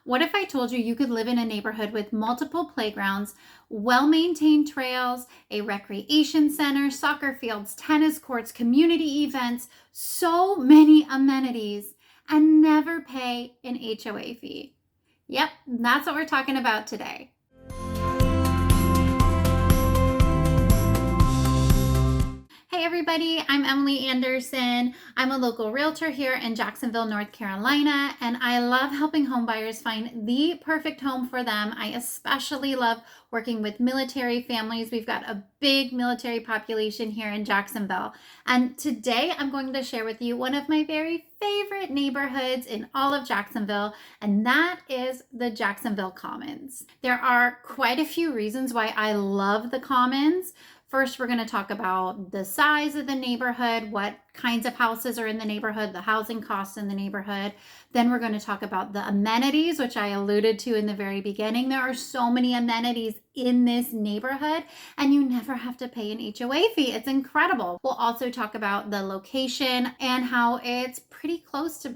What if I told you you could live in a neighborhood with multiple playgrounds, well-maintained trails, a recreation center, soccer fields, tennis courts, community events, so many amenities, and never pay an HOA fee? Yep, that's what we're talking about today. Hey everybody, I'm Emily Anderson. I'm a local realtor here in Jacksonville, North Carolina, and I love helping homebuyers find the perfect home for them. I especially love working with military families. We've got a big military population here in Jacksonville. And today I'm going to share with you one of my very favorite neighborhoods in all of Jacksonville, and that is the Jacksonville Commons. There are quite a few reasons why I love the Commons. First, we're going to talk about the size of the neighborhood, what kinds of houses are in the neighborhood, the housing costs in the neighborhood. Then we're going to talk about the amenities, which I alluded to in the very beginning. There are so many amenities in this neighborhood, and you never have to pay an HOA fee. It's incredible. We'll also talk about the location and how it's pretty close to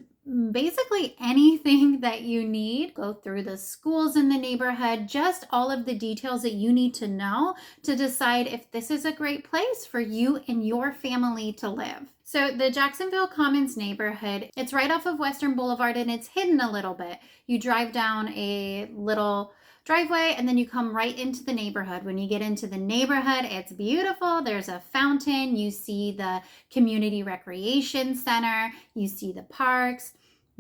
basically anything that you need. Go through the schools in the neighborhood, just all of the details that you need to know to decide if this is a great place for you and your family to live. So the Jacksonville Commons neighborhood, it's right off of Western Boulevard and it's hidden a little bit. You drive down a little driveway and then you come right into the neighborhood. When you get into the neighborhood, it's beautiful. There's a fountain. You see the community recreation center. You see the parks.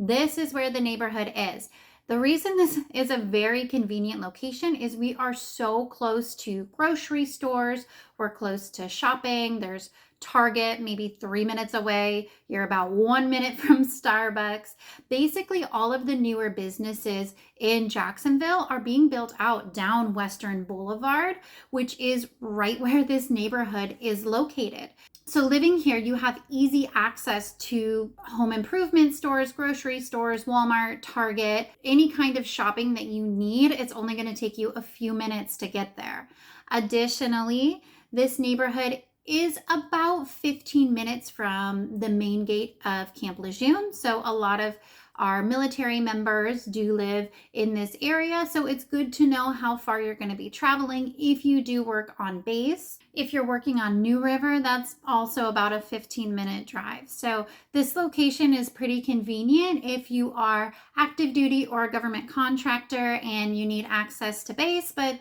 This is where the neighborhood is. The reason this is a very convenient location is we are so close to grocery stores. We're close to shopping. There's Target, maybe 3 minutes away. You're about 1 minute from Starbucks. Basically, all of the newer businesses in Jacksonville are being built out down Western Boulevard, which is right where this neighborhood is located. So living here, you have easy access to home improvement stores, grocery stores, Walmart, Target, any kind of shopping that you need. It's only going to take you a few minutes to get there. Additionally, this neighborhood is about 15 minutes from the main gate of Camp Lejeune. So a lot of our military members do live in this area, so it's good to know how far you're going to be traveling if you do work on base. If you're working on New River, that's also about a 15-minute drive. So this location is pretty convenient if you are active duty or a government contractor and you need access to base, but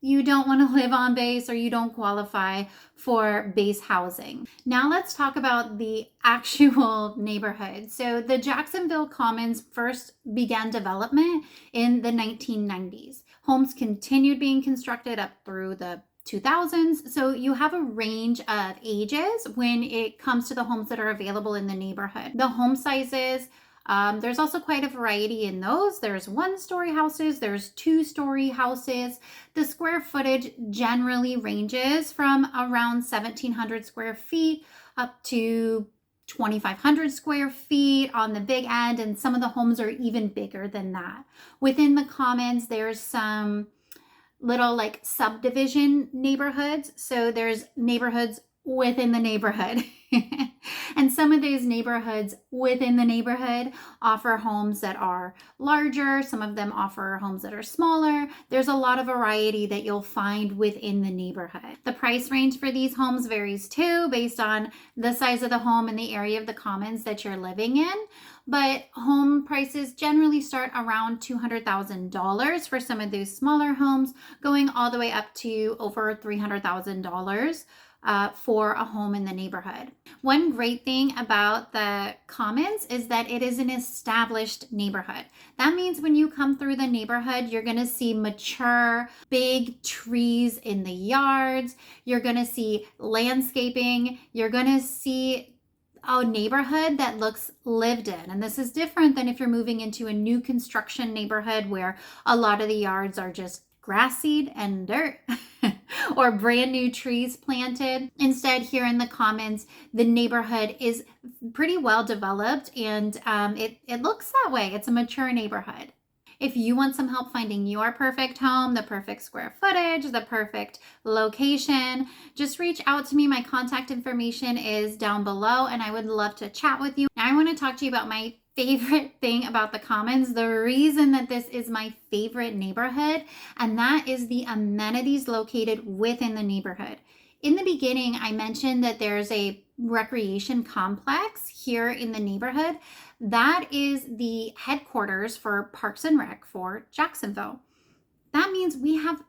you don't want to live on base or you don't qualify for base housing. Now let's talk about the actual neighborhood. So the Jacksonville Commons first began development in the 1990s. Homes continued being constructed up through the 2000s. So you have a range of ages when it comes to the homes that are available in the neighborhood. The home sizes, there's also quite a variety in those. There's 1-story houses, there's 2-story houses. The square footage generally ranges from around 1,700 square feet up to 2,500 square feet on the big end, and some of the homes are even bigger than that. Within the Commons, there's some little like subdivision neighborhoods. So there's neighborhoods within the neighborhood. And some of these neighborhoods within the neighborhood offer homes that are larger. Some of them offer homes that are smaller. There's a lot of variety that you'll find within the neighborhood. The price range for these homes varies too, based on the size of the home and the area of the Commons that you're living in. But home prices generally start around $200,000 for some of those smaller homes, going all the way up to over $300,000 for a home in the neighborhood. One great thing about the Commons is that it is an established neighborhood. That means when you come through the neighborhood, you're going to see mature, big trees in the yards. You're going to see landscaping. You're going to see a neighborhood that looks lived in. And this is different than if you're moving into a new construction neighborhood where a lot of the yards are just grass seed and dirt or brand new trees planted. Instead, here in the Commons, the neighborhood is pretty well developed and it looks that way. It's a mature neighborhood. If you want some help finding your perfect home, the perfect square footage, the perfect location, just reach out to me. My contact information is down below and I would love to chat with you. Now I want to talk to you about my favorite thing about the Commons, the reason that this is my favorite neighborhood, and that is the amenities located within the neighborhood. In the beginning, I mentioned that there's a recreation complex here in the neighborhood. That is the headquarters for Parks and Rec for Jacksonville. That means we have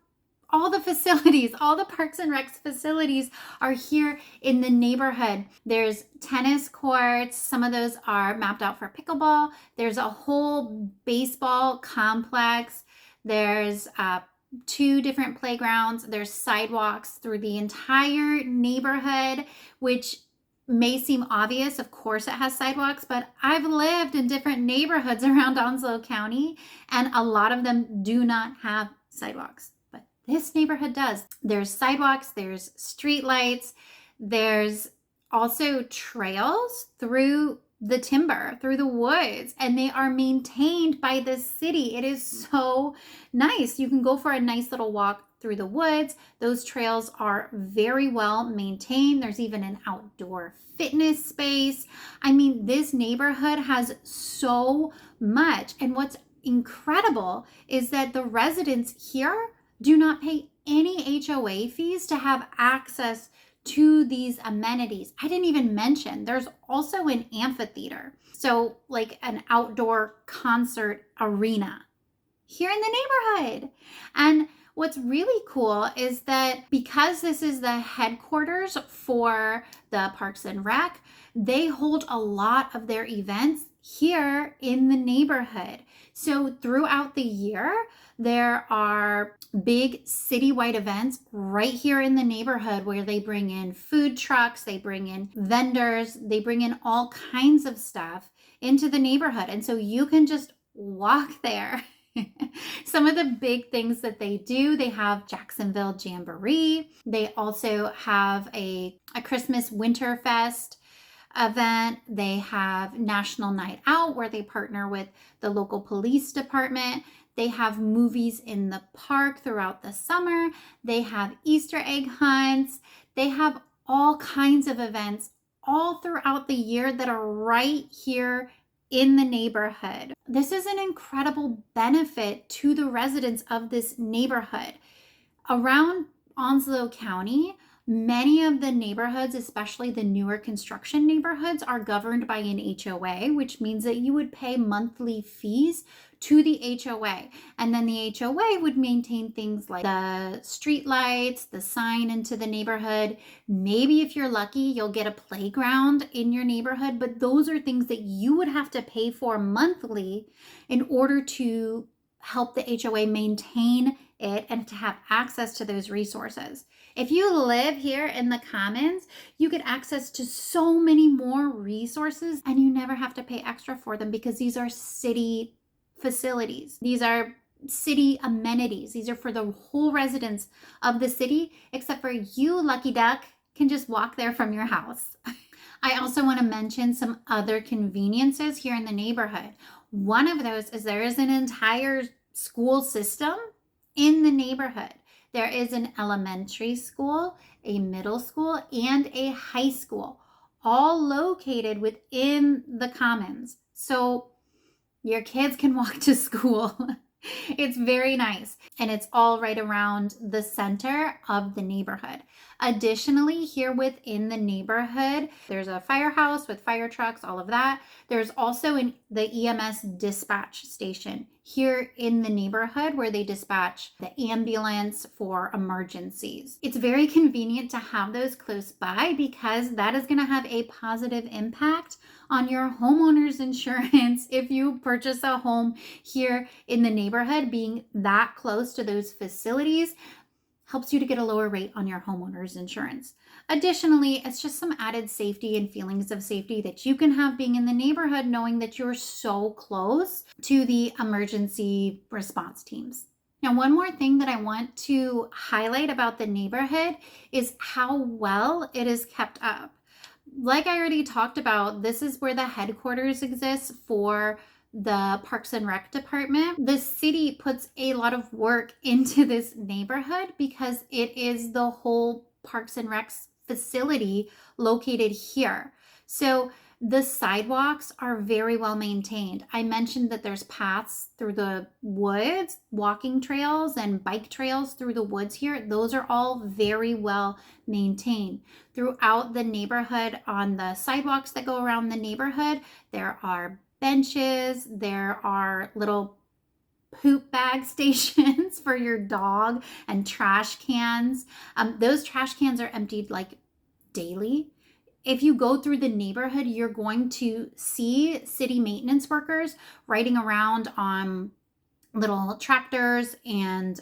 all the facilities, all the Parks and Recs facilities are here in the neighborhood. There's tennis courts. Some of those are mapped out for pickleball. There's a whole baseball complex. There's 2 different playgrounds. There's sidewalks through the entire neighborhood, which may seem obvious. Of course it has sidewalks, but I've lived in different neighborhoods around Onslow County, and a lot of them do not have sidewalks. But this neighborhood does. There's sidewalks, there's street lights, there's also trails through the timber, through the woods, and they are maintained by the city. It is so nice. You can go for a nice little walk through the woods. Those trails are very well maintained. There's even an outdoor fitness space. I mean, this neighborhood has so much. And what's incredible is that the residents here do not pay any HOA fees to have access to these amenities. I didn't even mention there's also an amphitheater, so like an outdoor concert arena here in the neighborhood. And what's really cool is that because this is the headquarters for the Parks and Rec, they hold a lot of their events here in the neighborhood. So throughout the year, there are big citywide events right here in the neighborhood where they bring in food trucks, they bring in vendors, they bring in all kinds of stuff into the neighborhood. And so you can just walk there. Some of the big things that they do, they have Jacksonville Jamboree. They also have a Christmas Winter Fest event. They have National Night Out where they partner with the local police department. They have movies in the park throughout the summer. They have Easter egg hunts. They have all kinds of events all throughout the year that are right here in the neighborhood. This is an incredible benefit to the residents of this neighborhood. Around Onslow County, many of the neighborhoods, especially the newer construction neighborhoods, are governed by an HOA, which means that you would pay monthly fees to the HOA. And then the HOA would maintain things like the street lights, the sign into the neighborhood. Maybe if you're lucky, you'll get a playground in your neighborhood, but those are things that you would have to pay for monthly in order to help the HOA maintain it and to have access to those resources. If you live here in the Commons, you get access to so many more resources and you never have to pay extra for them because these are city facilities. These are city amenities. These are for the whole residents of the city, except for you, lucky duck, can just walk there from your house. I also want to mention some other conveniences here in the neighborhood. One of those is there is an entire school system in the neighborhood. There is an elementary school, a middle school, and a high school, all located within the Commons. So your kids can walk to school. It's very nice. And it's all right around the center of the neighborhood. Additionally, here within the neighborhood, there's a firehouse with fire trucks, all of that. There's also the EMS dispatch station here in the neighborhood where they dispatch the ambulance for emergencies. It's very convenient to have those close by because that is going to have a positive impact on your homeowner's insurance if you purchase a home here in the neighborhood. Being that close to those facilities helps you to get a lower rate on your homeowner's insurance. Additionally, it's just some added safety and feelings of safety that you can have being in the neighborhood, knowing that you're so close to the emergency response teams. Now, one more thing that I want to highlight about the neighborhood is how well it is kept up. Like I already talked about, this is where the headquarters exists for the Parks and Rec department. The city puts a lot of work into this neighborhood because it is the whole Parks and Rec facility located here. So The sidewalks are very well maintained. I mentioned that there's paths through the woods, walking trails and bike trails through the woods here. Those are all very well maintained. Throughout the neighborhood, on the sidewalks that go around the neighborhood, there are benches, there are little poop bag stations for your dog and trash cans. Those trash cans are emptied like daily. If you go through the neighborhood, you're going to see city maintenance workers riding around on little tractors and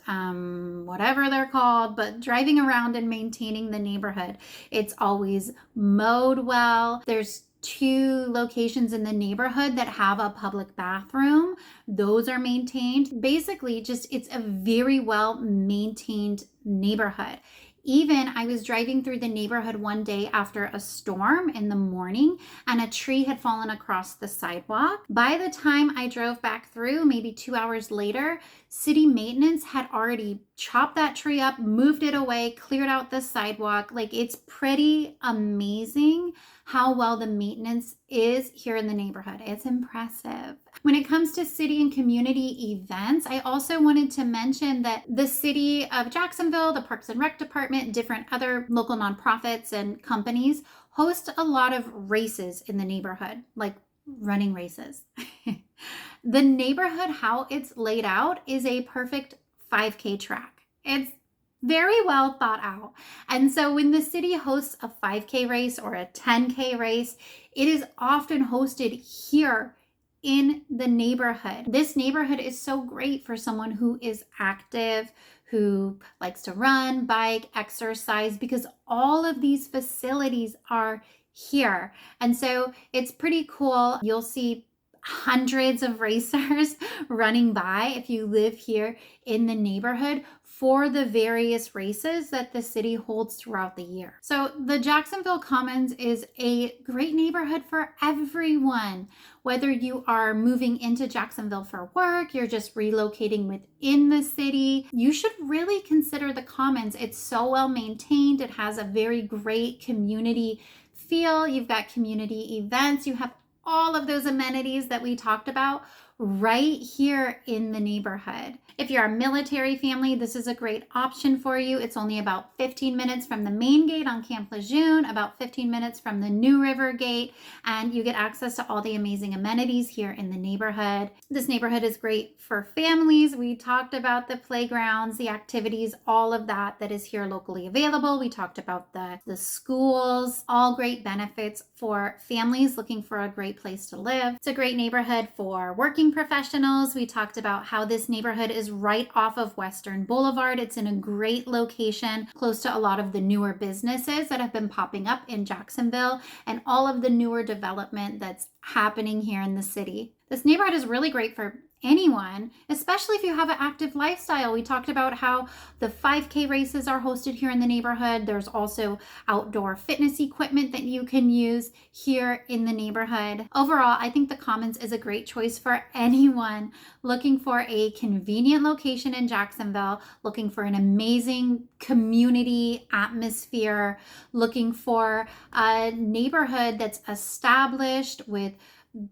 whatever they're called, but driving around and maintaining the neighborhood. It's always mowed well. There's 2 locations in the neighborhood that have a public bathroom. Those are maintained. Basically, just it's a very well maintained neighborhood. Even I was driving through the neighborhood one day after a storm in the morning, and a tree had fallen across the sidewalk. By the time I drove back through, maybe 2 hours later, city maintenance had already chopped that tree up, moved it away, cleared out the sidewalk. Like, it's pretty amazing how well the maintenance is here in the neighborhood. It's impressive. When it comes to city and community events, I also wanted to mention that the city of Jacksonville, the Parks and Rec Department, different other local nonprofits and companies host a lot of races in the neighborhood, like running races. The neighborhood, how it's laid out, is a perfect 5K track. It's very well thought out. And so when the city hosts a 5K race or a 10K race, it is often hosted here in the neighborhood. This neighborhood is so great for someone who is active, who likes to run, bike, exercise, because all of these facilities are here. And so it's pretty cool. You'll see hundreds of racers running by if you live here in the neighborhood for the various races that the city holds throughout the year. So the Jacksonville Commons is a great neighborhood for everyone. Whether you are moving into Jacksonville for work, you're just relocating within the city, you should really consider the Commons. It's so well maintained. It has a very great community feel. You've got community events. You have all of those amenities that we talked about right here in the neighborhood. If you're a military family, this is a great option for you. It's only about 15 minutes from the main gate on Camp Lejeune, about 15 minutes from the New River Gate, and you get access to all the amazing amenities here in the neighborhood. This neighborhood is great for families. We talked about the playgrounds, the activities, all of that is here locally available. We talked about the schools, all great benefits for families looking for a great place to live. It's a great neighborhood for working professionals. We talked about how this neighborhood is right off of Western Boulevard. It's in a great location close to a lot of the newer businesses that have been popping up in Jacksonville and all of the newer development that's happening here in the city. This neighborhood is really great for anyone, especially if you have an active lifestyle. We talked about how the 5K races are hosted here in the neighborhood. There's also outdoor fitness equipment that you can use here in the neighborhood. Overall, I think the Commons is a great choice for anyone looking for a convenient location in Jacksonville, looking for an amazing community atmosphere, looking for a neighborhood that's established with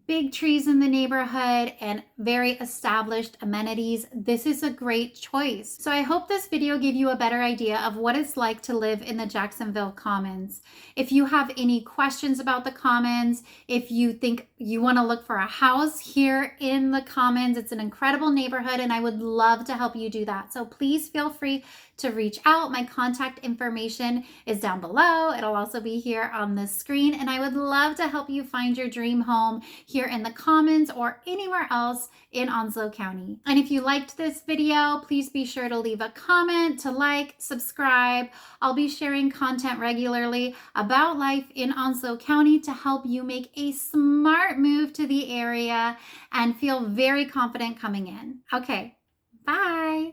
big trees in the neighborhood and very established amenities. This is a great choice. So I hope this video gave you a better idea of what it's like to live in the Jacksonville Commons. If you have any questions about the Commons, if you think you want to look for a house here in the Commons, it's an incredible neighborhood and I would love to help you do that. So please feel free to reach out. My contact information is down below. It'll also be here on the screen, and I would love to help you find your dream home here in the Commons or anywhere else in Onslow County. And if you liked this video, please be sure to leave a comment, to like, subscribe. I'll be sharing content regularly about life in Onslow County to help you make a smart move to the area and feel very confident coming in. Okay, bye.